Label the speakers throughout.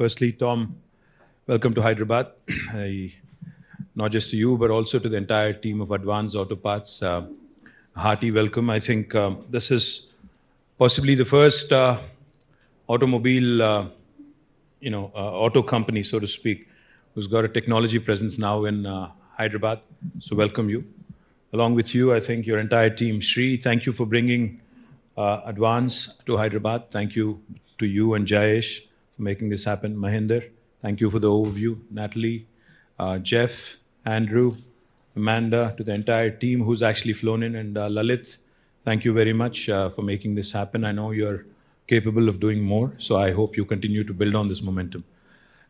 Speaker 1: Firstly, Tom, welcome to Hyderabad. Not just to you, but also to the entire team of Advanced Auto Parts. Hearty welcome. I think this is possibly the first automobile, auto company, so to speak, who's got a technology presence now in Hyderabad. So welcome you. Along with you, I think your entire team. Shri, thank you for bringing Advance to Hyderabad. Thank you to you and Jayesh for making this happen. Mahinder, thank you for the overview. Natalie, Jeff, Andrew, Amanda, to the entire team who's actually flown in, and Lalit, thank you very much for making this happen. I know you're capable of doing more, so I hope you continue to build on this momentum.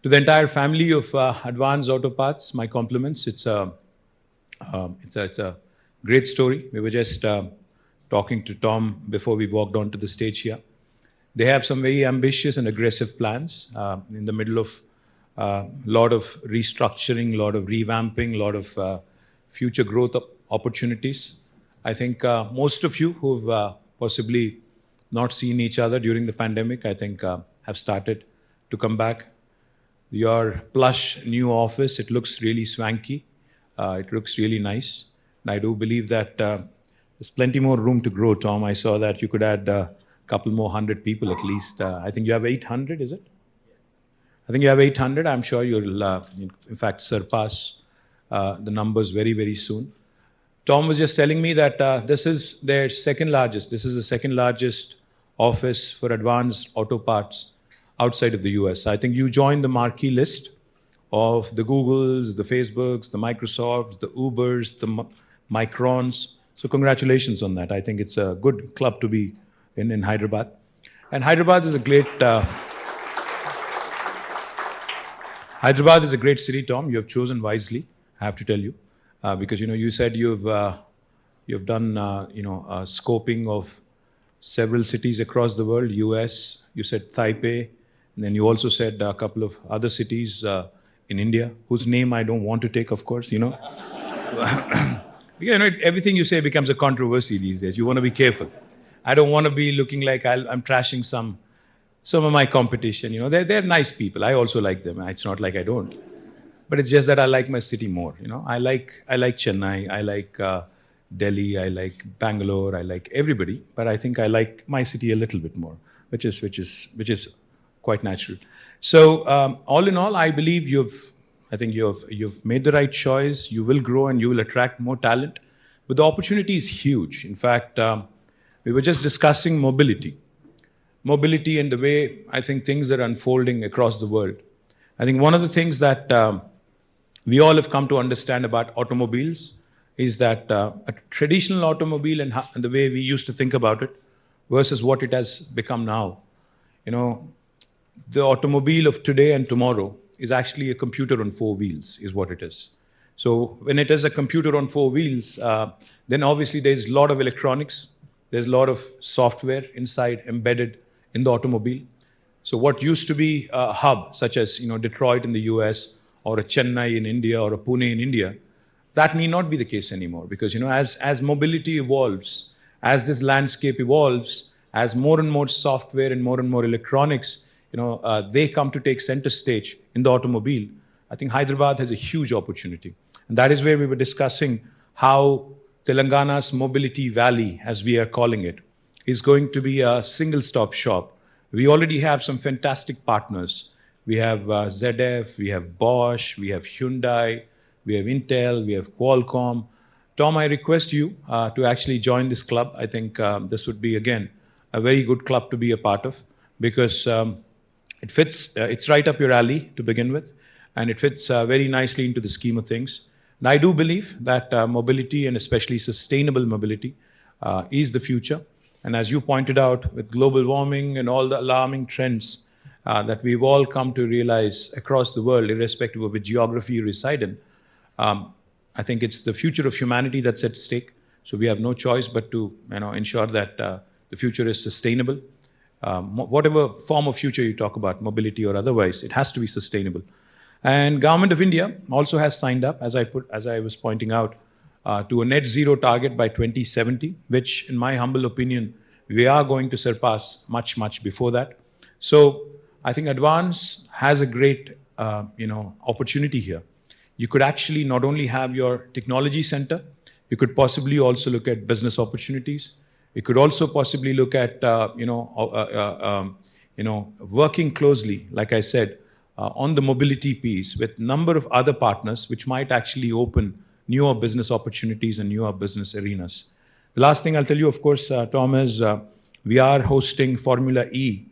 Speaker 1: To the entire family of Advanced Auto Parts, my compliments. It's a great story. We were just talking to Tom before we walked onto the stage here. They have some very ambitious and aggressive plans in the middle of a lot of restructuring, a lot of revamping, a lot of future growth opportunities. I think most of you who've possibly not seen each other during the pandemic, I think have started to come back. Your plush new office, it looks really swanky. It looks really nice. And I do believe that there's plenty more room to grow, Tom. I saw that you could add a couple more 100 people at least. I think you have 800, is it? I think you have 800. I'm sure you'll, in fact, surpass the numbers very, very soon. Tom was just telling me that this is their second largest. This is the second largest office for Advanced Auto Parts outside of the US. I think you joined the marquee list of the Googles, the Facebooks, the Microsofts, the Ubers, the Microns. So congratulations on that. I think it's a good club to be in Hyderabad. And Hyderabad is a great Hyderabad is a great city, Tom. You have chosen wisely, I have to tell you, because you said you've done scoping of several cities across the world. US, you said Taipei, and then you also said a couple of other cities in India, whose name I don't want to take, of course. Everything you say becomes a controversy these days. You want to be careful. I don't want to be looking like I'm trashing some of my competition. They're nice people. I also like them. It's not like I don't. But it's just that I like my city more. I like Chennai. I like Delhi. I like Bangalore. I like everybody. But I think I like my city a little bit more, which is quite natural. So all in all, I believe you've made the right choice. You will grow and you will attract more talent. But the opportunity is huge. In fact, we were just discussing mobility and the way I think things are unfolding across the world. I think one of the things that we all have come to understand about automobiles is that a traditional automobile and the way we used to think about it versus what it has become now. The automobile of today and tomorrow is actually a computer on four wheels, is what it is. So when it is a computer on four wheels, then obviously there's a lot of electronics, there's a lot of software inside embedded in the automobile. So what used to be a hub, such as Detroit in the US, or a Chennai in India, or a Pune in India, that may not be the case anymore. Because as mobility evolves, as this landscape evolves, as more and more software and more electronics, they come to take center stage in the automobile. I think Hyderabad has a huge opportunity. And that is where we were discussing how Telangana's mobility valley, as we are calling it, is going to be a single-stop shop. We already have some fantastic partners. We have ZF, we have Bosch, we have Hyundai, we have Intel, we have Qualcomm. Tom, I request you to actually join this club. I think this would be, again, a very good club to be a part of, because it fits, it's right up your alley to begin with, and it fits very nicely into the scheme of things. And I do believe that mobility, and especially sustainable mobility, is the future. And as you pointed out, with global warming and all the alarming trends that we've all come to realize across the world, irrespective of which geography you reside in, I think it's the future of humanity that's at stake. So we have no choice but to ensure that the future is sustainable. Whatever form of future you talk about, mobility or otherwise, it has to be sustainable. And Government of India also has signed up, as I was pointing out, to a net zero target by 2070, which, in my humble opinion, we are going to surpass much before that. So I think Advance has a great, opportunity here. You could actually not only have your technology center, you could possibly also look at business opportunities. You could also possibly look at, working closely, like I said, on the mobility piece with number of other partners, which might actually open newer business opportunities and newer business arenas. The last thing I'll tell you, of course, Tom, is we are hosting Formula E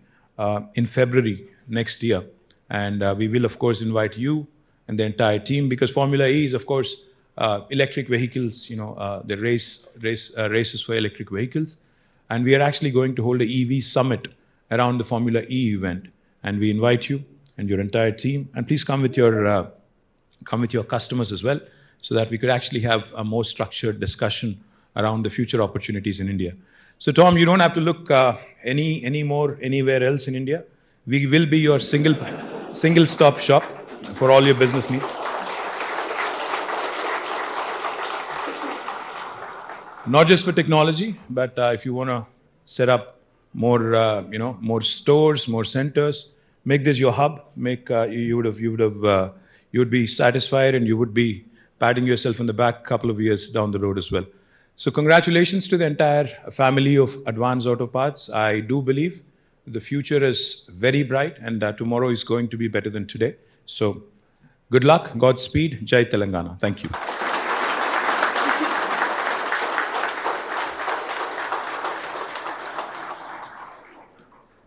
Speaker 1: in February next year. And we will, of course, invite you and the entire team because Formula E is, of course, electric vehicles, the races for electric vehicles. And we are actually going to hold a EV summit around the Formula E event. And we invite you and your entire team. And please come with your customers as well, so that we could actually have a more structured discussion around the future opportunities in India. So Tom, you don't have to look anywhere else in India. We will be your single stop shop for all your business needs. Not just for technology, but if you want to set up more, more stores, more centers, make this your hub. You would be satisfied, and you would be patting yourself on the back a couple of years down the road as well. So congratulations to the entire family of Advance Auto Parts. I do believe the future is very bright, and tomorrow is going to be better than today. So good luck, Godspeed, Jai Telangana. Thank you.